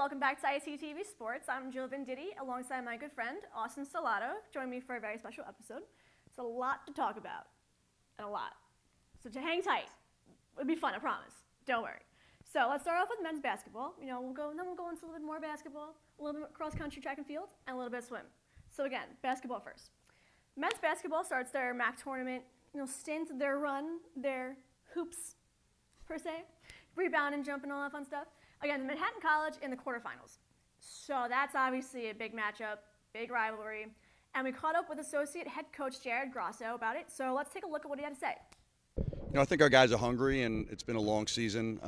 welcome back to ICTV Sports. I'm Jill Venditti alongside my good friend Austin Stellato. Join me for a very special episode. It's a lot to talk about, and a lot. So to hang tight. It'll be fun, I promise. Don't worry. So let's start off with men's basketball. We'll go into a little bit more basketball, a little bit cross country, track and field, and a little bit of swim. So again, basketball first. Men's basketball starts their MAC tournament, stint, their run, their hoops, per se, rebound and jump and all that fun stuff. Again, Manhattan College in the quarterfinals. So that's obviously a big matchup, big rivalry. And we caught up with associate head coach Jared Grosso about it. So let's take a look at what he had to say. I think our guys are hungry, and it's been a long season.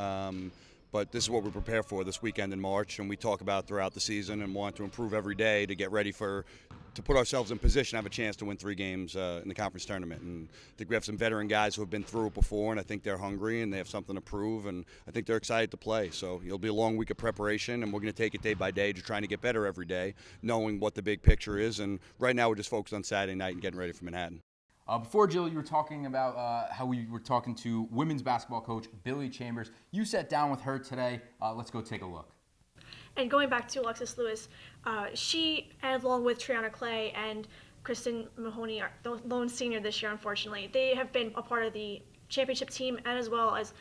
But this is what we prepare for this weekend in March, and we talk about throughout the season and want to improve every day to get ready to put ourselves in position to have a chance to win 3 games in the conference tournament. And I think we have some veteran guys who have been through it before, and I think they're hungry and they have something to prove, and I think they're excited to play. So it'll be a long week of preparation, and we're going to take it day by day to trying to get better every day, knowing what the big picture is. And right now we're just focused on Saturday night and getting ready for Manhattan. Before, Jill, you were talking about how we were talking to women's basketball coach Billy Chambers. You sat down with her today. Let's go take a look. And going back to Alexis Lewis, she, along with Triana Clay and Kristen Mahoney, the lone senior this year, unfortunately, they have been a part of the championship team and as well as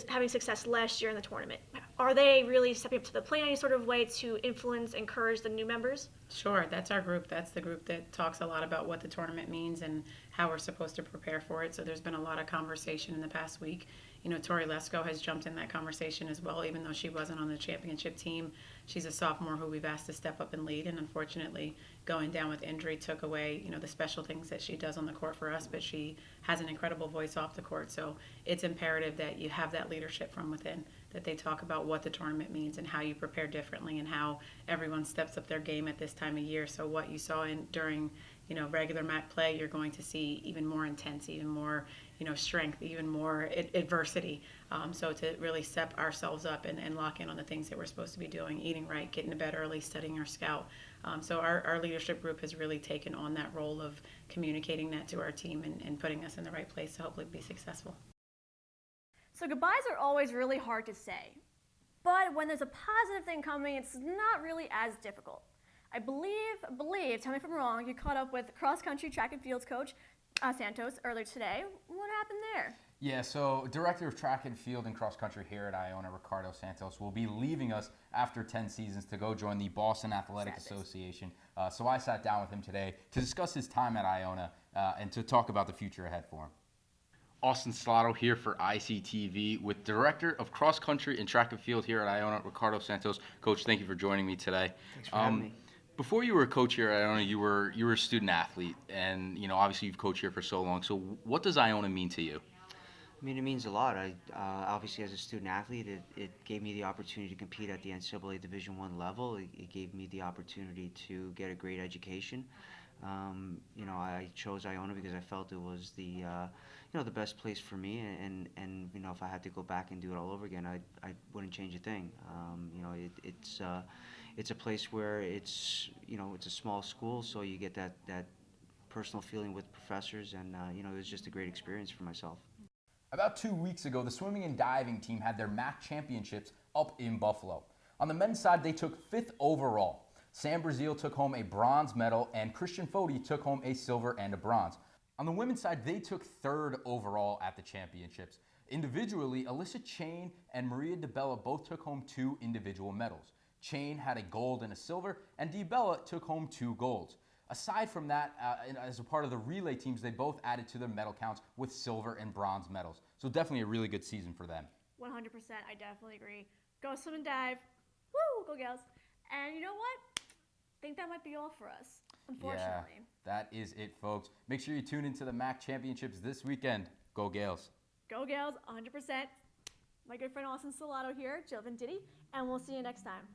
having success last year in the tournament. Are they really stepping up to the plate in any sort of way to influence, encourage the new members? Sure, that's our group. That's the group that talks a lot about what the tournament means and how we're supposed to prepare for it. So there's been a lot of conversation in the past week. Tori Lesko has jumped in that conversation as well, even though she wasn't on the championship team. She's a sophomore who we've asked to step up and lead, and unfortunately going down with injury took away, the special things that she does on the court for us, but she has an incredible voice off the court. So it's imperative that you have that leadership from within, that they talk about what the tournament means and how you prepare differently and how everyone steps up their game at this time of year. So what you saw during regular MAC play, you're going to see even more intense, even more, strength, even more adversity. So to really step ourselves up and lock in on the things that we're supposed to be doing, eating right, getting to bed early, studying our scout. So our leadership group has really taken on that role of communicating that to our team and putting us in the right place to hopefully be successful. So goodbyes are always really hard to say. But when there's a positive thing coming, it's not really as difficult. I believe, tell me if I'm wrong, you caught up with cross-country track and fields coach Santos earlier today. What happened there? Yeah, so Director of Track and Field and Cross Country here at Iona, Ricardo Santos, will be leaving us after 10 seasons to go join the Boston Athletic Association. So I sat down with him today to discuss his time at Iona and to talk about the future ahead for him. Austin Stellato here for ICTV with Director of Cross Country and Track and Field here at Iona, Ricardo Santos. Coach, thank you for joining me today. Thanks for having me. Before you were a coach here at Iona, you were a student athlete, and obviously you've coached here for so long. So what does Iona mean to you? I mean, it means a lot. Obviously, as a student athlete, it gave me the opportunity to compete at the NCAA Division I level. It gave me the opportunity to get a great education. I chose Iona because I felt it was the best place for me. And if I had to go back and do it all over again, I wouldn't change a thing. It's a place where it's a small school, so you get that personal feeling with professors, and it was just a great experience for myself. About 2 weeks ago, the swimming and diving team had their MAC championships up in Buffalo. On the men's side, they took 5th overall. Sam Brazil took home a bronze medal, and Christian Foti took home a silver and a bronze. On the women's side, they took 3rd overall at the championships. Individually, Alyssa Chain and Maria DeBella both took home 2 individual medals. Chain had a gold and a silver, and DeBella took home 2 golds. Aside from that, as a part of the relay teams, they both added to their medal counts with silver and bronze medals. So definitely a really good season for them. 100%, I definitely agree. Go swim and dive. Woo, go gals. And you know what? I think that might be all for us, unfortunately. Yeah, that is it, folks. Make sure you tune into the MAC Championships this weekend. Go Gales. Go Gales, 100%. My good friend Austin Stellato here, Jill Venditti, and we'll see you next time.